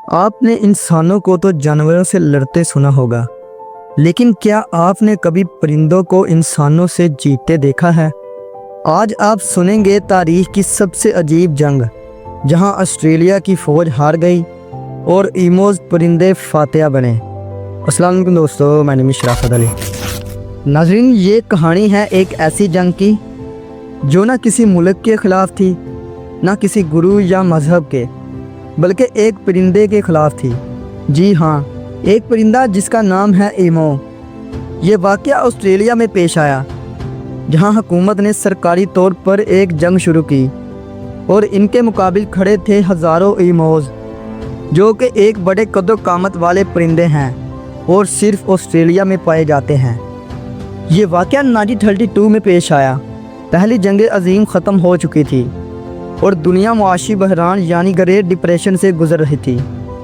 आपने इंसानों को तो जानवरों से लड़ते सुना होगा, लेकिन क्या आपने कभी परिंदों को इंसानों से जीतते देखा है? आज आप सुनेंगे तारीख की सबसे अजीब जंग, जहां ऑस्ट्रेलिया की फ़ौज हार गई और ईमोज़ परिंदे फातिहा बने। अस्सलाम वालेकुम दोस्तों, मैं नाम शराफत अली। नाज़रीन, ये कहानी है एक ऐसी जंग की जो ना किसी मुल्क के ख़िलाफ़ थी, ना किसी गुरु या मज़हब के, बल्कि एक परिंदे के ख़िलाफ़ थी। जी हाँ, एक परिंदा जिसका नाम है ईमो। ये वाक़या ऑस्ट्रेलिया में पेश आया, जहाँ हुकूमत ने सरकारी तौर पर एक जंग शुरू की और इनके मुकाबिल खड़े थे हज़ारों ईमोज़, जो कि एक बड़े कद्दो कामत वाले परिंदे हैं और सिर्फ ऑस्ट्रेलिया में पाए जाते हैं। ये वाक़या 1932 में पेश आया। पहली जंग अज़ीम ख़त्म हो चुकी थी और दुनिया मुआशी बहरान यानी ग्रेट डिप्रेशन से गुजर रही थी।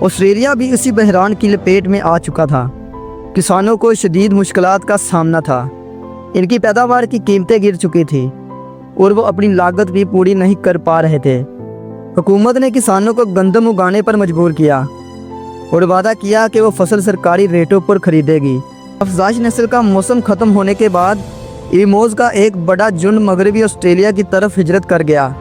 ऑस्ट्रेलिया भी इसी बहरान की लपेट में आ चुका था। किसानों को शदीद मुश्किलात का सामना था। इनकी पैदावार की कीमतें गिर चुकी थी और वो अपनी लागत भी पूरी नहीं कर पा रहे थे। हुकूमत ने किसानों को गंदम उगाने पर मजबूर किया और वादा किया कि वो फसल सरकारी रेटों पर खरीदेगी। अफजाइश नस्ल का मौसम ख़त्म होने के बाद ईमोज़ का एक बड़ा झुंड मगरबी ऑस्ट्रेलिया की तरफ हिजरत कर गया।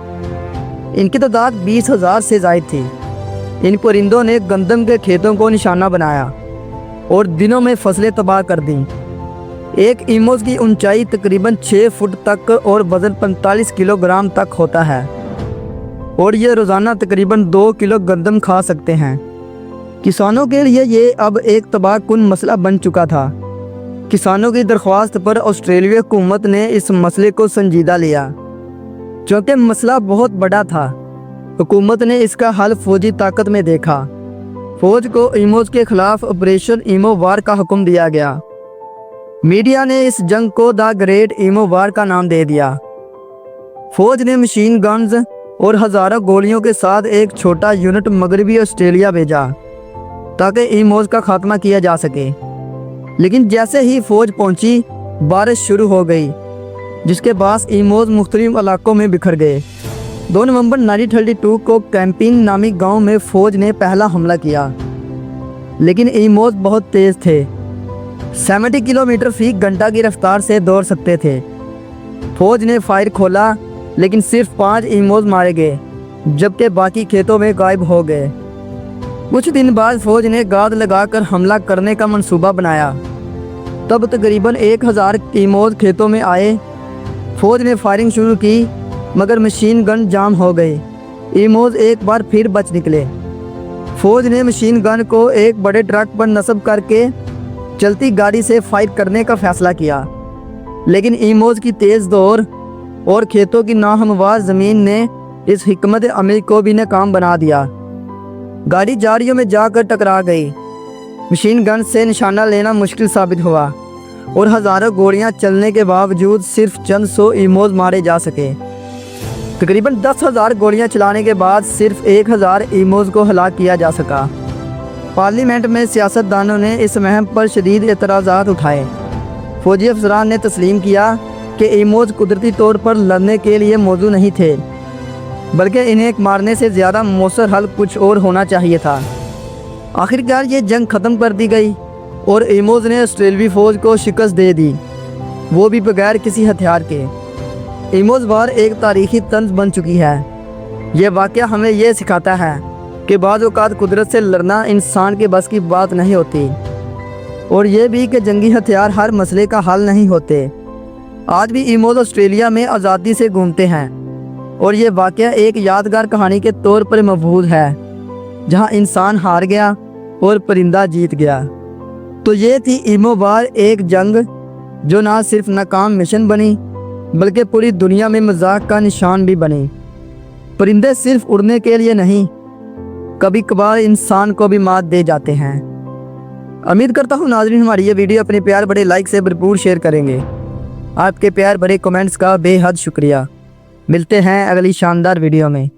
इनकी तादाद 20,000 से ज़ायद थी। इन परिंदों ने गंदम के खेतों को निशाना बनाया और दिनों में फसलें तबाह कर दी। एक ईमोज़ की ऊंचाई तकरीबन 6 फुट तक और वज़न 45 किलोग्राम तक होता है और ये रोज़ाना तकरीबन 2 किलो गंदम खा सकते हैं। किसानों के लिए ये अब एक तबाहकुन मसला बन चुका था। किसानों की दरख्वास्त पर ऑस्ट्रेलिया हुकूमत ने इस मसले को संजीदा लिया। चूँकि मसला बहुत बड़ा था, हुकूमत ने इसका हल फ़ौजी ताकत में देखा। फ़ौज को ईमोज़ के ख़िलाफ़ ऑपरेशन ईमो वार का हुक्म दिया गया। मीडिया ने इस जंग को द ग्रेट ईमो वार का नाम दे दिया। फ़ौज ने मशीन गन्स और हज़ारों गोलियों के साथ एक छोटा यूनिट मगरबी ऑस्ट्रेलिया भेजा ताकि ईमोज़ का खात्मा किया जा सके। लेकिन जैसे ही फ़ौज पहुंची, बारिश शुरू हो गई, जिसके बाद ईमोज़ मुख्तलिफ इलाकों में बिखर गए। 2 नवंबर 1932 को कैंपिंग नामी गांव में फ़ौज ने पहला हमला किया, लेकिन ईमोज़ बहुत तेज़ थे। 70 किलोमीटर फ़ी घंटा की रफ्तार से दौड़ सकते थे। फ़ौज ने फायर खोला, लेकिन सिर्फ 5 ईमोज़ मारे गए, जबकि बाकी खेतों में गायब हो गए। कुछ दिन बाद फ़ौज ने गाद लगाकर हमला करने का मंसूबा बनाया। तब तकरीबन 1000 ईमोज़ खेतों में आए। फ़ौज ने फायरिंग शुरू की, मगर मशीन गन जाम हो गए। ईमोज़ एक बार फिर बच निकले। फ़ौज ने मशीन गन को एक बड़े ट्रक पर नस्ब करके चलती गाड़ी से फायर करने का फ़ैसला किया, लेकिन ईमोज़ की तेज़ दौड़ और खेतों की नाहमवार ज़मीन ने इस हिकमत अमली को भी नाकाम बना दिया। गाड़ी झाड़ियों में जाकर टकरा गई। मशीन गन से निशाना लेना मुश्किल साबित हुआ और हज़ारों गोलियां चलने के बावजूद सिर्फ चंद 100 ईमोज़ मारे जा सके। तकरीबन 10,000 गोलियां चलाने के बाद सिर्फ 1,000 ईमोज़ को हलाक किया जा सका। पार्लियामेंट में सियासतदानों ने इस मुहिम पर शदीद एतराज़ात उठाए। फ़ौजी अफसरान ने तस्लीम किया कि ईमोज़ कुदरती तौर पर लड़ने के लिए मौजूद नहीं थे, बल्कि इन्हें मारने से ज़्यादा मौसर हल कुछ और होना चाहिए था। आखिरकार ये जंग ख़त्म कर दी गई और ईमोज़ ने ऑस्ट्रेलियाई फ़ौज को शिकस्त दे दी, वो भी बगैर किसी हथियार के। ईमोज़ वार एक तारीख़ी तंज बन चुकी है। ये वाक़या हमें यह सिखाता है कि बाज़ औक़ात कुदरत से लड़ना इंसान के बस की बात नहीं होती, और ये भी कि जंगी हथियार हर मसले का हल नहीं होते। आज भी ईमोज़ ऑस्ट्रेलिया में आज़ादी से घूमते हैं और ये वाक़या एक यादगार कहानी के तौर पर महफूज है, जहाँ इंसान हार गया और परिंदा जीत गया। तो ये थी ईमो वार, एक जंग जो ना सिर्फ नाकाम मिशन बनी, बल्कि पूरी दुनिया में मजाक का निशान भी बनी। परिंदे सिर्फ उड़ने के लिए नहीं, कभी कभार इंसान को भी मात दे जाते हैं। उम्मीद करता हूँ नाज़रीन, हमारी ये वीडियो अपने प्यार बड़े लाइक से भरपूर शेयर करेंगे। आपके प्यार भरे कमेंट्स का बेहद शुक्रिया। मिलते हैं अगली शानदार वीडियो में।